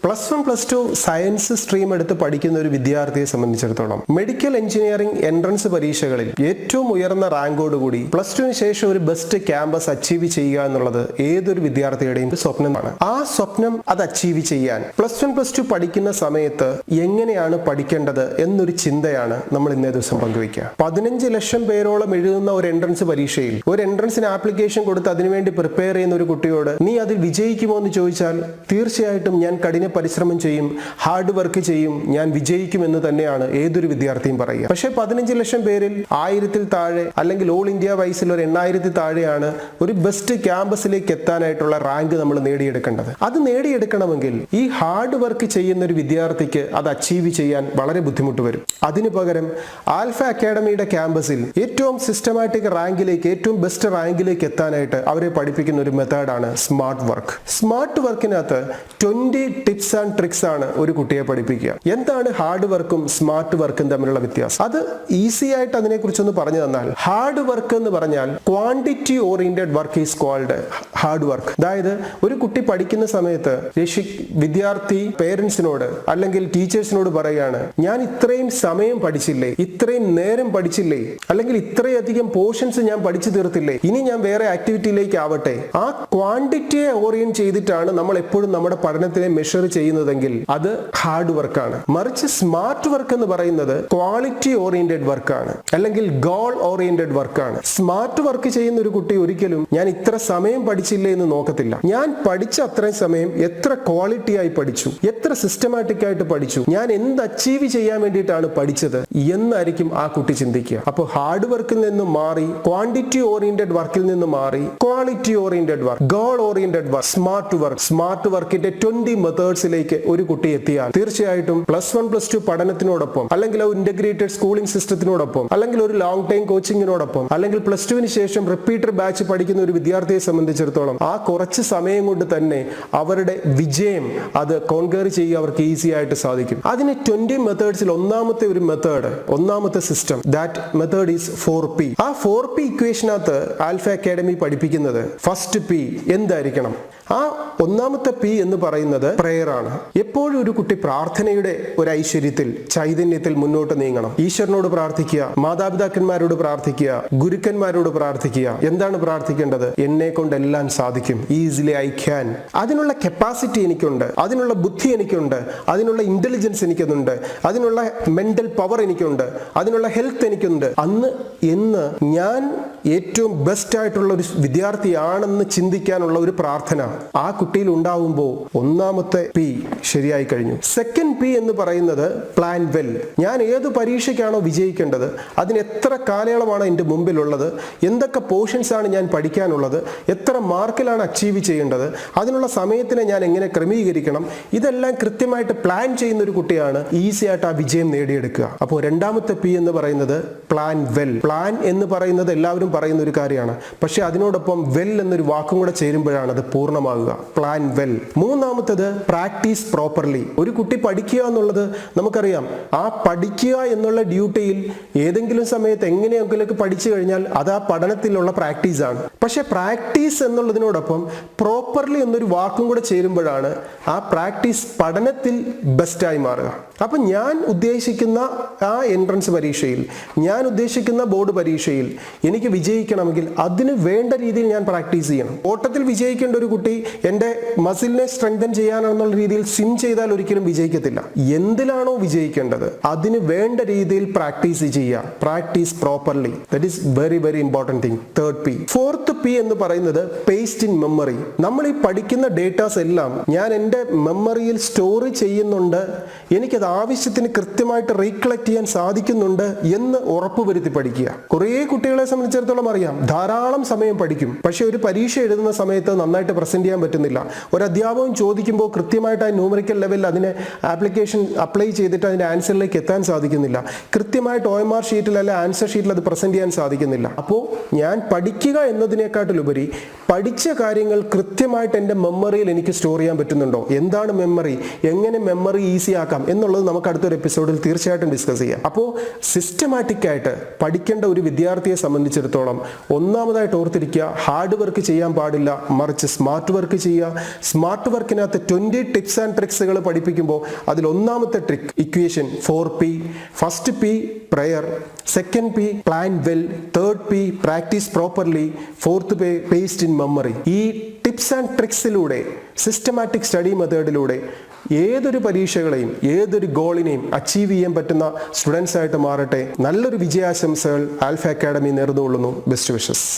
+1 +2 science stream എടുത്ത് പഠിക്കുന്ന ഒരു വിദ്യാർത്ഥിയെ സംബന്ധിച്ചിടത്തോളം മെഡിക്കൽ എഞ്ചിനീയറിംഗ് എൻട്രൻസ് പരീക്ഷകളിൽ ഏറ്റവും ഉയർന്ന റാങ്കോടുകൂടി +2 ശേഷം ഒരു ബെസ്റ്റ് ക്യാമ്പസ് അച്ചീവ് ചെയ്യുക എന്നുള്ളത് ഏതൊരു വിദ്യാർത്ഥിയുടെയും സ്വപ്നമാണ്. ആ സ്വപ്നം അത് അച്ചീവ് ചെയ്യാൻ +1 +2 പഠിക്കുന്ന സമയത്ത് എങ്ങനെയാണ് പഠിക്കേണ്ടത് എന്നൊരു ചിന്തയാണ് നമ്മൾ ഇന്നേ ദിവസം പങ്കുവയ്ക്കുക. 15 ലക്ഷം പേരോളം എഴുതുന്ന ഒരു എൻട്രൻസ് പരീക്ഷയിൽ ഒരു എൻട്രൻസിന് ആപ്ലിക്കേഷൻ കൊടുത്ത് അതിനുവേണ്ടി പ്രിപ്പയർ ചെയ്യുന്ന ഒരു കുട്ടിയോട് നീ അതിൽ വിജയിക്കുമോ എന്ന് ചോദിച്ചാൽ തീർച്ചയായിട്ടും ഞാൻ കഠിന പരിശ്രമം ചെയ്യും, ഹാർഡ് വർക്ക് ചെയ്യും, ഞാൻ വിജയിക്കുമെന്ന് തന്നെയാണ് ഏതൊരു വിദ്യാർത്ഥിയും പറയുക. പക്ഷേ 15 ലക്ഷം പേരിൽ 1000-ൽ താഴെ അല്ലെങ്കിൽ ഓൾ ഇന്ത്യ വൈസിൽ ഒരു 8000-ൽ താഴെയാണ് ഒരു ബെസ്റ്റ് ക്യാമ്പസിലേക്ക് എത്താനായിട്ടുള്ള റാങ്ക് നമ്മൾ നേടിയെടുക്കേണ്ടത്. അത് നേടിയെടുക്കണമെങ്കിൽ ഈ ഹാർഡ് വർക്ക് ചെയ്യുന്ന ഒരു വിദ്യാർത്ഥിക്ക് അത് അച്ചീവ് ചെയ്യാൻ വളരെ ബുദ്ധിമുട്ട് വരും. അതിനു പകരം ആൽഫ അക്കാഡമിയുടെ ക്യാമ്പസിൽ ഏറ്റവും സിസ്റ്റമാറ്റിക് റാങ്കിലേക്ക്, ഏറ്റവും ബെസ്റ്റ് റാങ്കിലേക്ക് എത്താനായിട്ട് അവരെ പഠിപ്പിക്കുന്ന ഒരു മെത്തേഡാണ് സ്മാർട്ട് വർക്ക്. സ്മാർട്ട് വർക്കിനകത്ത് 20 ടിപ്സ് ആൻഡ് ട്രിക്സ് ആണ് ഒരു കുട്ടിയെ പഠിപ്പിക്കുക. എന്താണ് ഹാർഡ് വർക്കും സ്മാർട്ട് വർക്കും തമ്മിലുള്ള വ്യത്യാസം? അത് ഈസി ആയിട്ട് അതിനെക്കുറിച്ചൊന്ന് പറഞ്ഞു തന്നാൽ, ഹാർഡ് വർക്ക് എന്ന് പറഞ്ഞാൽ quantity oriented work is called hard work. അതായത് ഒരു കുട്ടി പഠിക്കുന്ന സമയത്ത് വിദ്യാർത്ഥി പേരൻസിനോട് അല്ലെങ്കിൽ ടീച്ചേഴ്സിനോട് പറയുകയാണ്, ഞാൻ ഇത്രയും സമയം പഠിച്ചില്ലേ, ഇത്രയും നേരം പഠിച്ചില്ലേ, അല്ലെങ്കിൽ ഇത്രയധികം പോർഷൻസ് ഞാൻ പഠിച്ചു തീർത്തില്ലേ, ഇനി ഞാൻ വേറെ ആക്ടിവിറ്റിയിലേക്ക് ആവട്ടെ. ആ ക്വാണ്ടിറ്റിയെ ഓറിയന്റ് ചെയ്തിട്ടാണ് നമ്മൾ എപ്പോഴും നമ്മുടെ പഠനത്തിനെ മെഷർ ചെയ്യുന്നതെങ്കിൽ അത് ഹാർഡ് വർക്കാണ്. മറിച്ച് സ്മാർട്ട് വർക്ക് എന്ന് പറയുന്നത് ക്വാളിറ്റി ഓറിയന്റഡ് വർക്കാണ്, അല്ലെങ്കിൽ ഗോൾ ഓറിയന്റഡ് വർക്കാണ്. സ്മാർട്ട് വർക്ക് ചെയ്യുന്ന ഒരു കുട്ടി ഒരിക്കലും ഞാൻ ഇത്ര സമയം പഠിച്ചില്ലേ എന്ന് നോക്കത്തില്ല. ഞാൻ പഠിച്ച അത്രയും സമയം എത്ര ക്വാളിറ്റി ആയി പഠിച്ചു, എത്ര സിസ്റ്റമാറ്റിക് ആയിട്ട് പഠിച്ചു, ഞാൻ എന്ത് അച്ചീവ് ചെയ്യാൻ വേണ്ടിയിട്ടാണ് പഠിച്ചത് എന്നായിരിക്കും ആ കുട്ടി ചിന്തിക്കുക. അപ്പോൾ ഹാർഡ് വർക്കിൽ നിന്നും മാറി ക്വാണ്ടിറ്റി ഓറിയന്റഡ് വർക്കിൽ നിന്ന് മാറി quality oriented work, goal oriented work, smart വർക്കിന്റെ 20 മെത്തേഡ്സിലേക്ക് ഒരു കുട്ടി എത്തിയാൽ തീർച്ചയായിട്ടും +1 +2 പഠനത്തിനോടൊപ്പം, അല്ലെങ്കിൽ ഒരു ഇന്റഗ്രേറ്റഡ് സ്കൂളിംഗ് സിസ്റ്റത്തിനോടൊപ്പം, അല്ലെങ്കിൽ ഒരു ലോങ് ടൈം കോച്ചിങ്ങിനോടൊപ്പം, അല്ലെങ്കിൽ +2 ശേഷം റിപ്പീറ്റർ ബാച്ച് പഠിക്കുന്ന ഒരു വിദ്യാർത്ഥിയെ സംബന്ധിച്ചിടത്തോളം ആ കുറച്ച് സമയം കൊണ്ട് തന്നെ അവരുടെ വിജയം അത് കോൺകർ ചെയ്യുക അവർക്ക് ഈസി ആയിട്ട് സാധിക്കും. അതിന് 20 മെത്തേഡ്സിൽ ഒന്നാമത്തെ system, that method is 4P. ആ 4P ഇക്വേഷനകത്ത് ആൽഫ അക്കാഡമി പഠിപ്പിക്കുന്നത് ഫസ്റ്റ് P എന്തായിരിക്കണം? ആ ഒന്നാമത്തെ P എന്ന് പറയുന്നത് പ്രയർ ആണ്. എപ്പോഴും ഒരു കുട്ടി പ്രാർത്ഥനയുടെ ഒരു ഐശ്വര്യത്തിൽ, ചൈതന്യത്തിൽ മുന്നോട്ട് നീങ്ങണം. ഈശ്വരനോട് പ്രാർത്ഥിക്കുക, മാതാപിതാക്കന്മാരോട് പ്രാർത്ഥിക്കുക, ഗുരുക്കന്മാരോട് പ്രാർത്ഥിക്കുക. എന്താണ് പ്രാർത്ഥിക്കേണ്ടത്? എന്നെ കൊണ്ട് എല്ലാം സാധിക്കും, ഈസിലി ഐ ക്യാൻ. അതിനുള്ള കപ്പാസിറ്റി എനിക്കുണ്ട്, അതിനുള്ള ബുദ്ധി എനിക്കുണ്ട്, അതിനുള്ള ഇന്റലിജൻസ് എനിക്കുണ്ട്, അതിനുള്ള മെന്റൽ പവർ എനിക്കുണ്ട്, അതിനുള്ള ഹെൽത്ത് എനിക്കുണ്ട്. എന്ന് ഞാൻ ഏറ്റവും ബെസ്റ്റ് ആയിട്ടുള്ള ഒരു വിദ്യാർത്ഥിയാണെന്ന് ചിന്തിക്കാനുള്ള ഒരു പ്രാർത്ഥന ആ കുട്ടിയിൽ ഉണ്ടാവുമ്പോൾ ഒന്നാമത്തെ P ശരിയായി കഴിഞ്ഞു. സെക്കൻഡ് P എന്ന് പറയുന്നത് പ്ലാൻ വെൽ. ഞാൻ ഏത് പരീക്ഷയ്ക്കാണോ വിജയിക്കേണ്ടത്, അതിന് എത്ര കാലയളവാണ് എൻ്റെ മുമ്പിലുള്ളത്, എന്തൊക്കെ പോർഷൻസ് ആണ് ഞാൻ പഠിക്കാനുള്ളത്, എത്ര മാർക്കിലാണ് അച്ചീവ് ചെയ്യേണ്ടത്, അതിനുള്ള സമയത്തിനെ ഞാൻ എങ്ങനെ ക്രമീകരിക്കണം, ഇതെല്ലാം കൃത്യമായിട്ട് പ്ലാൻ ചെയ്യുന്ന ഒരു കുട്ടിയാണ് ഈസി ആയിട്ട് ആ വിജയം നേടിയെടുക്കുക. അപ്പോൾ രണ്ടാമത്തെ P എന്ന് പറയുന്നത് പ്ലാൻ വെൽ. പ്ലാൻ എന്ന് പറയുന്നത് എല്ലാവരും പറയുന്ന ഒരു കാര്യമാണ്, പക്ഷെ അതിനോടൊപ്പം വെൽ എന്നൊരു വാക്കും കൂടെ ചേരുമ്പോഴാണ് അത് പൂർണ്ണമാകുക. Plan well. മൂന്നാമത്തത് പ്രാക്ടീസ് പ്രോപ്പർലി. ഒരു കുട്ടി പഠിക്കുക എന്നുള്ളത് നമുക്കറിയാം, ആ പഠിക്കുക എന്നുള്ള ഡ്യൂട്ടിയിൽ ഏതെങ്കിലും സമയത്ത് എങ്ങനെയൊക്കെ പഠിച്ചു കഴിഞ്ഞാൽ അത് ആ പഠനത്തിലുള്ള പ്രാക്ടീസ് ആണ്. പക്ഷെ പ്രാക്ടീസ് എന്നുള്ളതിനോടൊപ്പം പ്രോപ്പർലി എന്നൊരു വാക്കും കൂടെ ചേരുമ്പോഴാണ് ആ പ്രാക്ടീസ് പഠനത്തിൽ ബെസ്റ്റായി മാറുക. അപ്പൊ ഞാൻ ഉദ്ദേശിക്കുന്ന ആ എൻട്രൻസ് പരീക്ഷയിൽ, ഞാൻ ഉദ്ദേശിക്കുന്ന ബോർഡ് പരീക്ഷയിൽ എനിക്ക് വിജയിക്കണമെങ്കിൽ അതിന് വേണ്ട രീതിയിൽ ഞാൻ പ്രാക്ടീസ് ചെയ്യണം. ഓട്ടത്തിൽ വിജയിക്കേണ്ട ഒരു കുട്ടി എൻ്റെ മസിലിനെ സ്ട്രെങ്തൻ ചെയ്യാനെന്നുള്ള രീതിയിൽ സ്വിം ചെയ്താൽ ഒരിക്കലും വിജയിക്കത്തില്ല. എന്തിലാണോ വിജയിക്കേണ്ടത് അതിന് വേണ്ട രീതിയിൽ പ്രാക്ടീസ് ചെയ്യുക. Practice properly. That is very very important thing. Third P. Fourth P എന്ന് പറയുന്നത് പേസ്റ്റ് ഇൻ മെമ്മറി. നമ്മൾ ഈ പഠിക്കുന്ന ഡേറ്റാസ് എല്ലാം ഞാൻ എൻ്റെ മെമ്മറിയിൽ സ്റ്റോർ ചെയ്യുന്നുണ്ട്, എനിക്കത് ആവശ്യത്തിന് കൃത്യമായിട്ട് റീകളക്ട് ചെയ്യാൻ സാധിക്കുന്നുണ്ട് എന്ന് ഉറപ്പുവരുത്തി പഠിക്കുക. കുറേ കുട്ടികളെ സംബന്ധിച്ചിടത്തോളം അറിയാം, ധാരാളം സമയം പഠിക്കും, പക്ഷെ ഒരു പരീക്ഷ എഴുതുന്ന സമയത്ത് നന്നായിട്ട് പ്രസന്റ് ചെയ്യാൻ പറ്റുന്നില്ല. ഒരു അധ്യാപകൻ ചോദിക്കുമ്പോൾ കൃത്യമായിട്ട് ആ ന്യൂമറിക്കൽ ലെവലിൽ അതിനെ ആപ്ലിക്കേഷൻ അപ്ലൈ ചെയ്തിട്ട് അതിന്റെ ആൻസറിലേക്ക് എത്താൻ സാധിക്കുന്നില്ല. കൃത്യമായിട്ട് OMR ഷീറ്റിൽ അല്ലെ ആൻസർ ഷീറ്റിൽ അത് പ്രസന്റ് ചെയ്യാൻ സാധിക്കുന്നില്ല. അപ്പോൾ ഞാൻ പഠിക്കുക എന്നതിനേക്കാട്ടിലുപരി പഠിച്ച കാര്യങ്ങൾ കൃത്യമായിട്ട് എൻ്റെ മെമ്മറിയിൽ എനിക്ക് സ്റ്റോർ ചെയ്യാൻ പറ്റുന്നുണ്ടോ, എന്താണ് മെമ്മറി, എങ്ങനെ മെമ്മറി ഈസി ആക്കാം എന്നുള്ളത് എന്നുള്ളത് നമുക്ക് അടുത്തൊരു എപ്പിസോഡിൽ തീർച്ചയായിട്ടും ഡിസ്കസ് ചെയ്യാം. അപ്പോൾ സിസ്റ്റമാറ്റിക് ആയിട്ട് പഠിക്കേണ്ട ഒരു വിദ്യാർത്ഥിയെ സംബന്ധിച്ചിടത്തോളം ഒന്നാമതായിട്ട് ഓർത്തിരിക്കുക, ഹാർഡ് വർക്ക് ചെയ്യാൻ പാടില്ല, മറിച്ച് സ്മാർട്ട് വർക്ക് ചെയ്യുക. സ്മാർട്ട് വർക്കിനകത്ത് 20 ടിപ്സ് ആൻഡ് ട്രിക്സുകൾ പഠിപ്പിക്കുമ്പോൾ അതിൽ ഒന്നാമത്തെ trick equation 4P. First P prayer, second P plan well, third P practice properly, fourth P paste in memory. ഈ ടിപ്സ് ആൻഡ് ട്രിക്സിലൂടെ, സിസ്റ്റമാറ്റിക് സ്റ്റഡി മെത്തേഡിലൂടെ ഏതൊരു പരീക്ഷകളെയും ഏതൊരു ഗോളിനെയും അച്ചീവ് ചെയ്യാൻ പറ്റുന്ന സ്റ്റുഡൻസ് ആയിട്ട് മാറട്ടെ. നല്ലൊരു വിജയാശംസകൾ ആൽഫ അക്കാഡമി നേർന്നുകൊള്ളുന്നു. Best wishes.